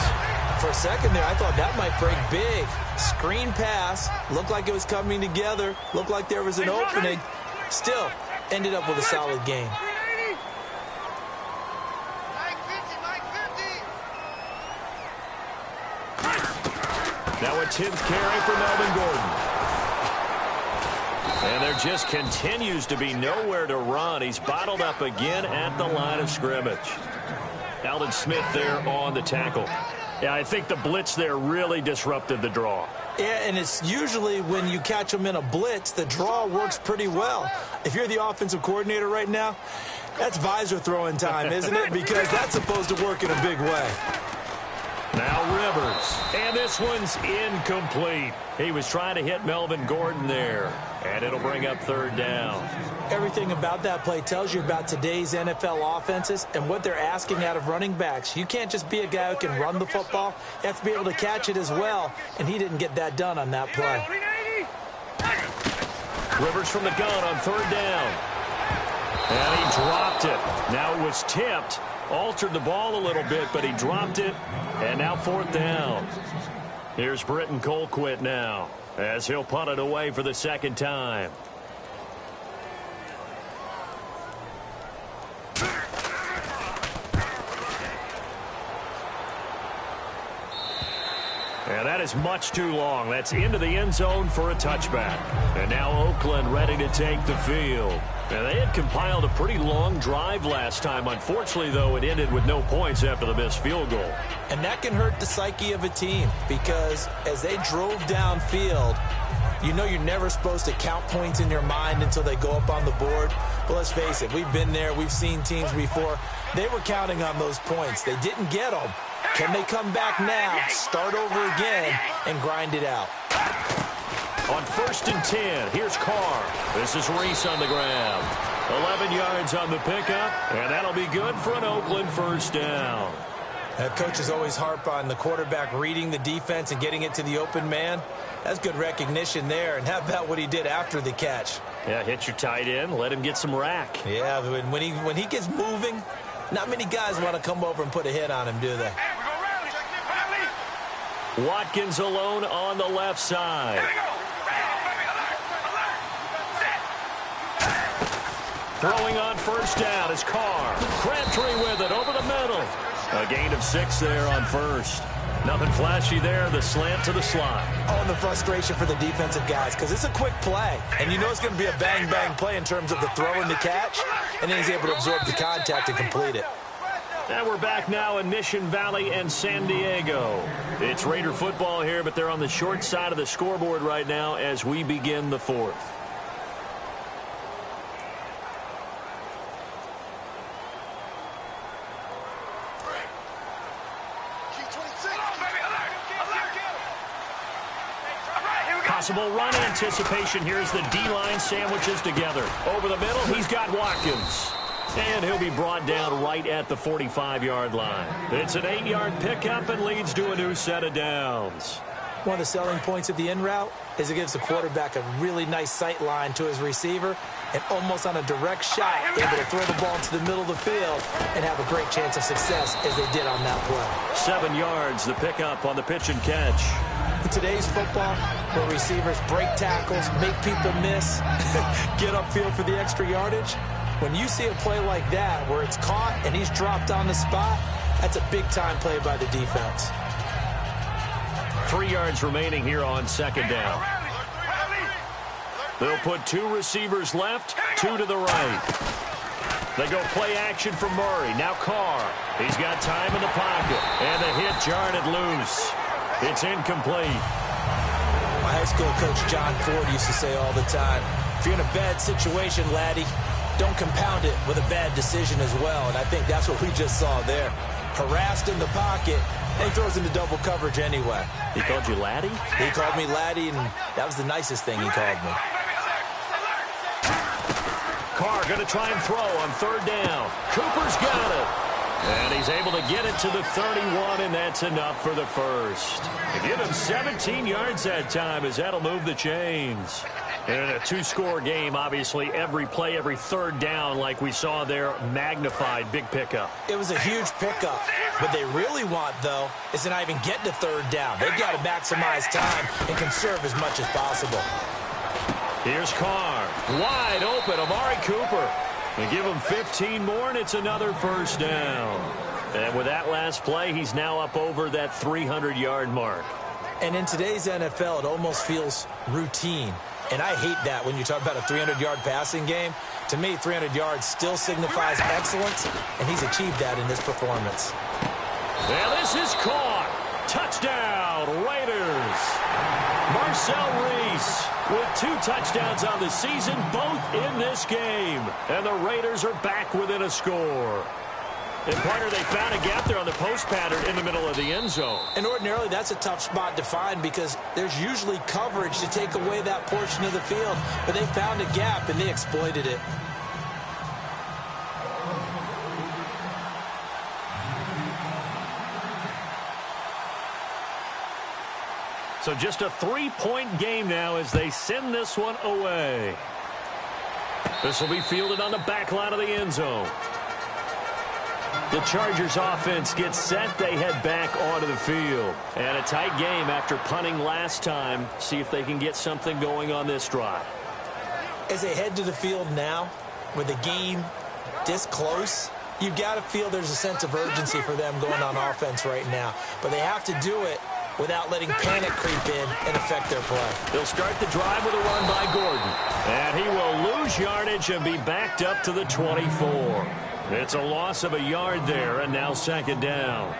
For a second there, I thought that might break big. Screen pass. Looked like it was coming together. Looked like there was an opening. Still, ended up with a solid game. Now a 10th carry for Melvin Gordon. And there just continues to be nowhere to run. He's bottled up again at the line of scrimmage. Aldon Smith there on the tackle. Yeah, I think the blitz there really disrupted the draw. Yeah, and it's usually when you catch them in a blitz, the draw works pretty well. If you're the offensive coordinator right now, that's visor throwing time, isn't it? Because that's supposed to work in a big way. Now Rivers, and this one's incomplete. He was trying to hit Melvin Gordon there, and it'll bring up third down. Everything about that play tells you about today's NFL offenses and what they're asking out of running backs. You can't just be a guy who can run the football. You have to be able to catch it as well, and he didn't get that done on that play. Rivers from the gun on third down. And he dropped it. Now it was tipped. Altered the ball a little bit, but he dropped it. And now fourth down. Here's Britton Colquitt now as he'll punt it away for the second time. And that is much too long. That's into the end zone for a touchback. And now Oakland ready to take the field. And they had compiled a pretty long drive last time. Unfortunately, though, it ended with no points after the missed field goal. And that can hurt the psyche of a team because as they drove downfield, you know you're never supposed to count points in your mind until they go up on the board. But let's face it, we've been there. We've seen teams before. They were counting on those points. They didn't get them. Can they come back now, start over again, and grind it out? On 1st and 10, here's Carr. This is Reese on the ground. 11 yards on the pickup, and that'll be good for an Oakland first down. Coaches always harp on the quarterback reading the defense and getting it to the open man. That's good recognition there. And how about what he did after the catch? Yeah, hit your tight end, let him get some rack. Yeah, when he gets moving, not many guys want to come over and put a hit on him, do they? Watkins alone on the left side. Throwing on first down is Carr. Crabtree with it over the middle. A gain of 6 there on first. Nothing flashy there. The slant to the slot. Oh, and the frustration for the defensive guys because it's a quick play. And you know it's going to be a bang-bang play in terms of the throw and the catch. And then he's able to absorb the contact and complete it. And we're back now in Mission Valley and San Diego. It's Raider football here, but they're on the short side of the scoreboard right now as we begin the fourth. Possible run anticipation. Here's the D-line sandwiches together. Over the middle, he's got Watkins. And he'll be brought down right at the 45-yard line. It's an 8-yard pickup and leads to a new set of downs. One of the selling points of the in route is it gives the quarterback a really nice sight line to his receiver and almost on a direct shot able to throw the ball into the middle of the field and have a great chance of success as they did on that play. 7 yards, the pickup on the pitch and catch. In today's football, where receivers break tackles, make people miss, get upfield for the extra yardage, when you see a play like that where it's caught and he's dropped on the spot, that's a big-time play by the defense. 3 yards remaining here on second down. They'll put 2 receivers left, 2 to the right. They go play action for Murray. Now Carr. He's got time in the pocket. And the hit jarred it loose. It's incomplete. My high school coach John Ford used to say all the time, if you're in a bad situation, laddie, don't compound it with a bad decision as well. And I think that's what we just saw there. Harassed in the pocket, and he throws into double coverage anyway. He called you laddie? He called me laddie, and that was the nicest thing he called me. Carr going to try and throw on third down. Cooper's got it. And he's able to get it to the 31, and that's enough for the first. They give him 17 yards that time as that'll move the chains. And in a 2-score game, obviously, every play, every third down, like we saw there, magnified, big pickup. It was a huge pickup. What they really want, though, is to not even get to third down. They've got to maximize time and conserve as much as possible. Here's Carr. Wide open, Amari Cooper. They give him 15 more, and it's another first down. And with that last play, he's now up over that 300-yard mark. And in today's NFL, it almost feels routine. And I hate that when you talk about a 300-yard passing game. To me, 300 yards still signifies excellence, and he's achieved that in this performance. Well, this is caught. Touchdown, Raiders. Marcel Reese with 2 touchdowns on the season, both in this game. And the Raiders are back within a score. And, partner, they found a gap there on the post pattern in the middle of the end zone. And ordinarily, that's a tough spot to find because there's usually coverage to take away that portion of the field. But they found a gap, and they exploited it. So just a 3-point game now as they send this one away. This will be fielded on the back line of the end zone. The Chargers offense gets set. They head back onto the field. And a tight game after punting last time. See if they can get something going on this drive. As they head to the field now, with the game this close, you've got to feel there's a sense of urgency for them going on offense right now. But they have to do it without letting panic creep in and affect their play. They'll start the drive with a run by Gordon. And he will lose yardage and be backed up to the 24. It's a loss of a yard there, and now second down.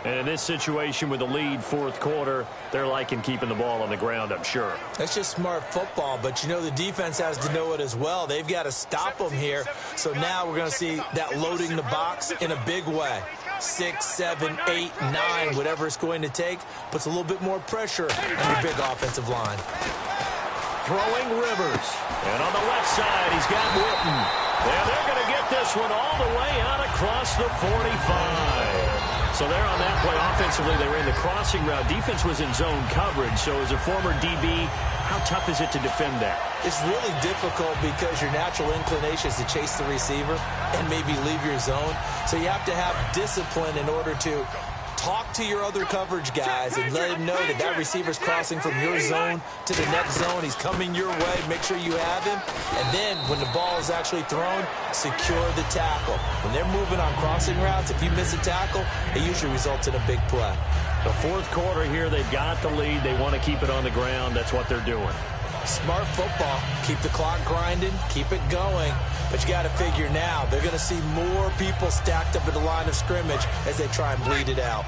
And in this situation with the lead, fourth quarter, they're liking keeping the ball on the ground, I'm sure. That's just smart football, but you know the defense has to know it as well. They've got to stop them here. So now we're going to see that loading the box in a big way. 6, 7, 8, 9, whatever it's going to take, puts a little bit more pressure on your big offensive line. Throwing Rivers. And on the left side, he's got Witten. And they're going to get this one all the way out across the 45. So there on that play, offensively, they ran the crossing route. Defense was in zone coverage. So as a former DB, how tough is it to defend that? It's really difficult because your natural inclination is to chase the receiver and maybe leave your zone. So you have to have discipline in order to talk to your other coverage guys and let them know that that receiver's crossing from your zone to the next zone. He's coming your way. Make sure you have him. And then when the ball is actually thrown, secure the tackle. When they're moving on crossing routes, if you miss a tackle, it usually results in a big play. The fourth quarter here, they've got the lead. They want to keep it on the ground. That's what they're doing. Smart football. Keep the clock grinding, keep it going. But you got to figure now, they're going to see more people stacked up at the line of scrimmage as they try and bleed it out.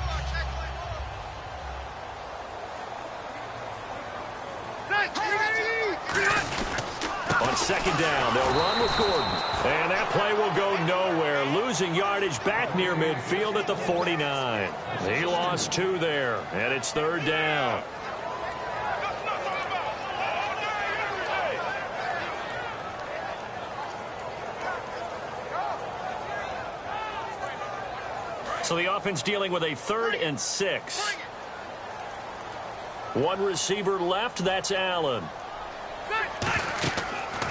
On second down, they'll run with Gordon. And that play will go nowhere, losing yardage back near midfield at the 49. He lost 2 there, and it's third down. So the offense dealing with a 3rd and 6. One receiver left, that's Allen.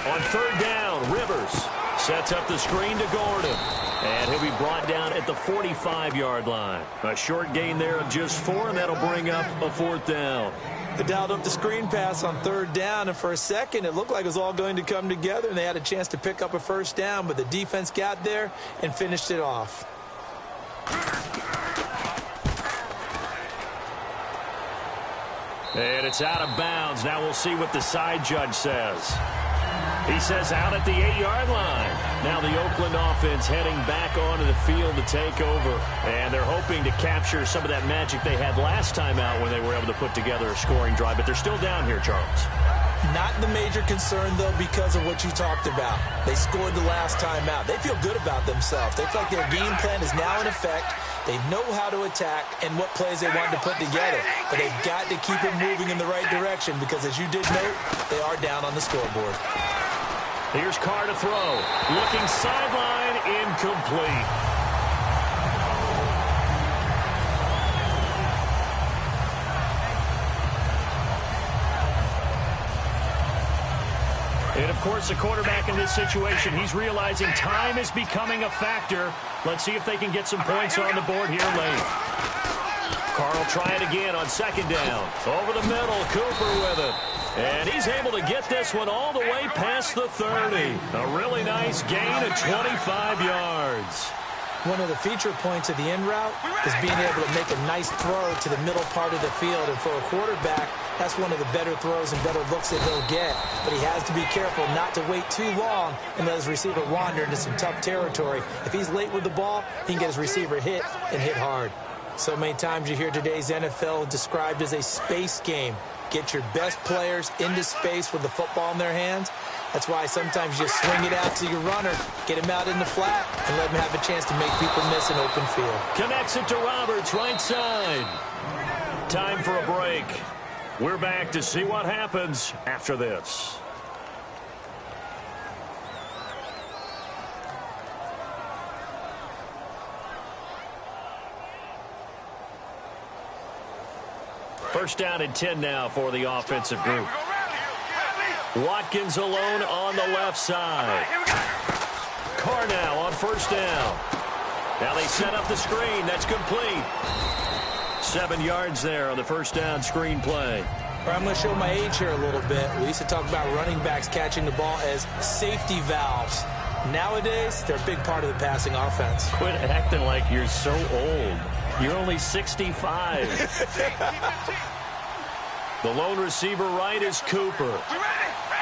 On third down, Rivers sets up the screen to Gordon. And he'll be brought down at the 45-yard line. A short gain there of just 4, and that'll bring up a 4th down. They dialed up the screen pass on third down, and for a second it looked like it was all going to come together, and they had a chance to pick up a first down, but the defense got there and finished it off. And it's out of bounds. Now we'll see what the side judge says. He says out at the 8-yard line. Now the Oakland offense heading back onto the field to take over. And they're hoping to capture some of that magic they had last time out when they were able to put together a scoring drive. But they're still down here, Charles. Not the major concern, though, because of what you talked about. They scored the last time out. They feel good about themselves. They feel like their game plan is now in effect. They know how to attack and what plays they want to put together. But they've got to keep it moving in the right direction because, as you did note, they are down on the scoreboard. Here's Carr to throw. Looking sideline, incomplete. And, of course, the quarterback in this situation, he's realizing time is becoming a factor. Let's see if they can get some points on the board here late. Carr will try it again on second down. Over the middle, Cooper with it. And he's able to get this one all the way past the 30. A really nice gain of 25 yards. One of the feature points of the in route is being able to make a nice throw to the middle part of the field. And for a quarterback, that's one of the better throws and better looks that he'll get. But he has to be careful not to wait too long and let his receiver wander into some tough territory. If he's late with the ball, he can get his receiver hit and hit hard. So many times you hear today's NFL described as a space game. Get your best players into space with the football in their hands. That's why sometimes you swing it out to your runner, get him out in the flat, and let him have a chance to make people miss an open field. Connects it to Roberts, right side. Time for a break. We're back to see what happens after this. First down and 10 now for the offensive group. Watkins alone on the left side. Carr now on first down. Now they set up the screen. That's complete. 7 yards there on the first down screen play. I'm going to show my age here a little bit. We used to talk about running backs catching the ball as safety valves. Nowadays, they're a big part of the passing offense. Quit acting like you're so old. You're only 65. The lone receiver right is Cooper.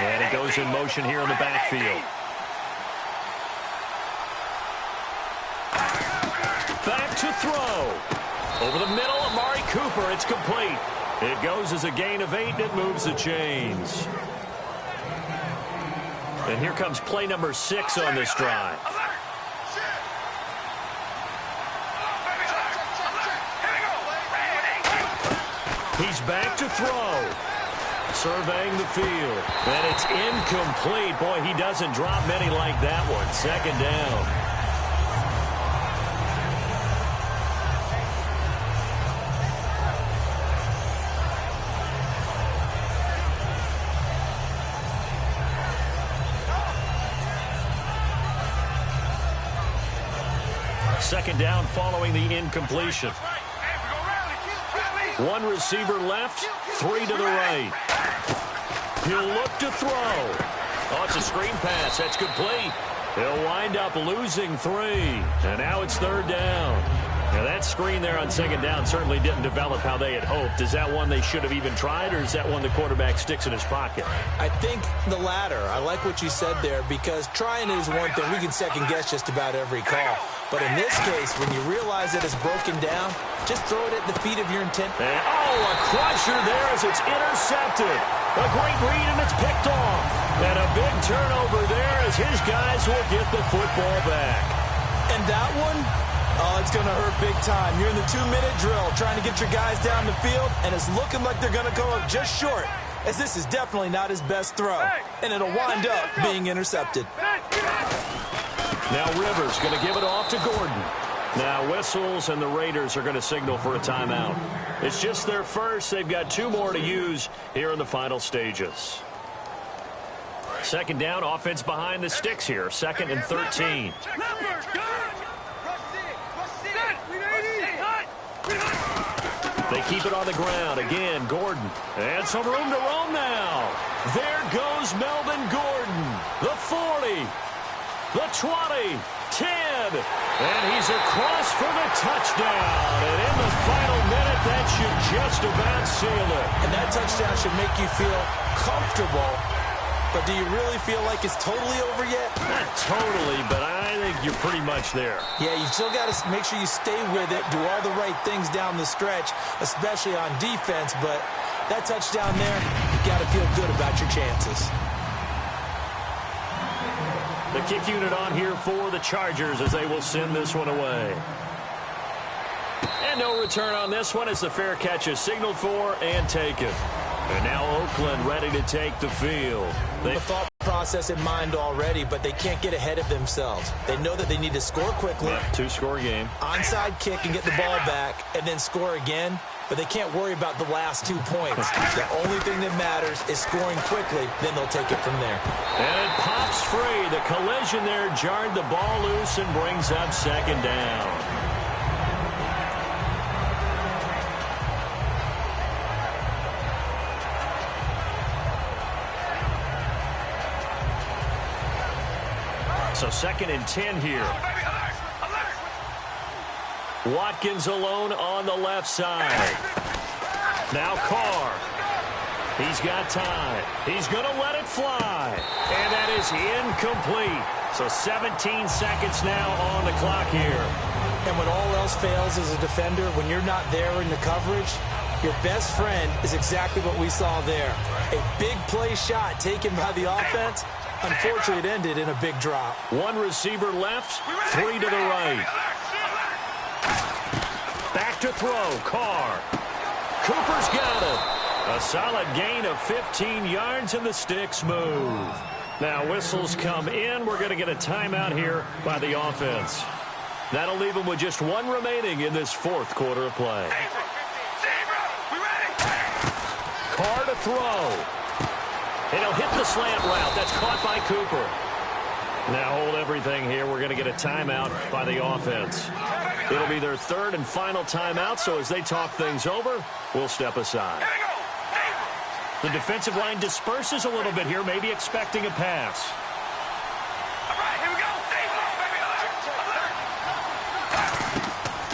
And he goes in motion here in the backfield. Back to throw. Over the middle, Amari Cooper. It's complete. It goes as a gain of 8, and it moves the chains. And here comes play number 6 on this drive. He's back to throw. Surveying the field. And it's incomplete. Boy, he doesn't drop many like that one. Second down. Second down following the incompletion. One receiver left, 3 to the right. He'll look to throw. Oh, it's a screen pass. That's complete. He'll wind up losing 3. And now it's third down. Now, that screen there on second down certainly didn't develop how they had hoped. Is that one they should have even tried, or is that one the quarterback sticks in his pocket? I think the latter. I like what you said there, because trying is one thing. We can second-guess just about every call. But in this case, when you realize that it's broken down, just throw it at the feet of your intent. And, a crusher there as it's intercepted. A great read, and it's picked off. And a big turnover there as his guys will get the football back. And that one, it's going to hurt big time. You're in the 2-minute drill trying to get your guys down the field, and it's looking like they're going to come up just short, as this is definitely not his best throw. And it'll wind up being intercepted. Now Rivers going to give it off to Gordon. Now whistles, and the Raiders are going to signal for a timeout. It's just their first. They've got 2 more to use here in the final stages. Second down, offense behind the sticks here. 2nd and 13. They keep it on the ground. Again, Gordon. And some room to roam now. There goes Melvin Gordon. The 40. The 20. 10. And he's across for the touchdown. And in the final minute, that should just about seal it. And that touchdown should make you feel comfortable. But do you really feel like it's totally over yet? Not totally, but I think you're pretty much there. Yeah, you've still got to make sure you stay with it, do all the right things down the stretch, especially on defense. But that touchdown there, you've got to feel good about your chances. The kick unit on here for the Chargers as they will send this one away. And no return on this one as the fair catch is signaled for and taken. And now Oakland ready to take the field. The thought process in mind already, but they can't get ahead of themselves. They know that they need to score quickly. 2-score game. Onside kick and get the ball back, and then score again. But they can't worry about the last 2 points. The only thing that matters is scoring quickly. Then they'll take it from there. And it pops free. The collision there jarred the ball loose and brings up 2nd down. So 2nd and 10 here. Watkins alone on the left side. Now Carr. He's got time. He's going to let it fly. And that is incomplete. So 17 seconds now on the clock here. And when all else fails as a defender, when you're not there in the coverage, your best friend is exactly what we saw there. A big play shot taken by the offense. Unfortunately, it ended in a big drop. 1 receiver left, 3 to the right. Back to throw, Carr. Cooper's got it. A solid gain of 15 yards, and the sticks move. Now whistles come in. We're going to get a timeout here by the offense. That'll leave them with just 1 remaining in this 4th quarter of play. Carr to throw. It'll hit the slant route. That's caught by Cooper. Now hold everything here. We're going to get a timeout by the offense. It'll be their 3rd and final timeout, so as they talk things over, we'll step aside. The defensive line disperses a little bit here, maybe expecting a pass. All right, here we go.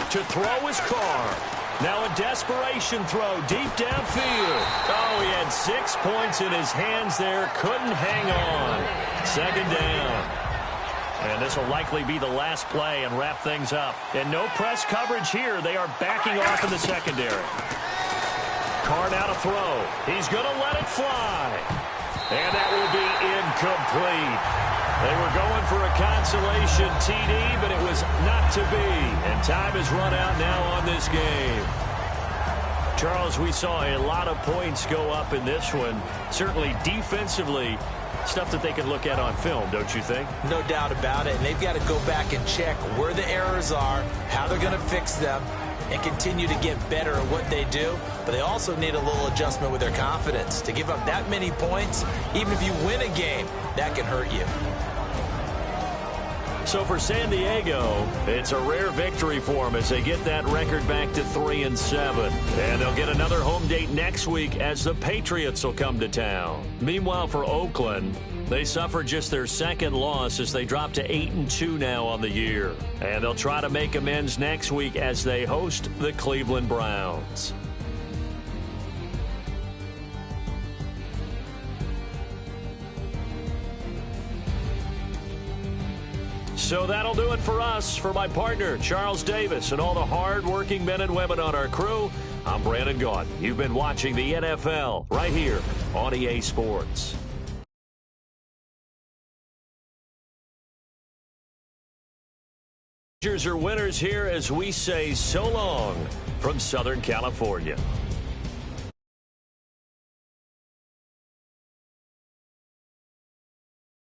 To throw is Carr. Now a desperation throw deep downfield. Oh, he had 6 points in his hands there. Couldn't hang on. 2nd down. And this will likely be the last play and wrap things up. And no press coverage here. They are backing off in the secondary. Carr now to throw. He's going to let it fly. And that will be incomplete. They were going for a consolation TD, but it was not to be. And time has run out now on this game. Charles, we saw a lot of points go up in this one. Certainly defensively, stuff that they can look at on film, don't you think? No doubt about it. And they've got to go back and check where the errors are, how they're going to fix them, and continue to get better at what they do. But they also need a little adjustment with their confidence. To give up that many points, even if you win a game, that can hurt you. So for San Diego, it's a rare victory for them as they get that record back to 3-7. And they'll get another home date next week as the Patriots will come to town. Meanwhile, for Oakland, They suffered just their second loss as they dropped to 8-2 now on the year. And they'll try to make amends next week as they host the Cleveland Browns. So that'll do it for us. For my partner, Charles Davis, and all the hard-working men and women on our crew, I'm Brandon Gaudin. You've been watching the NFL right here on EA Sports. Are winners here as we say so long from Southern California.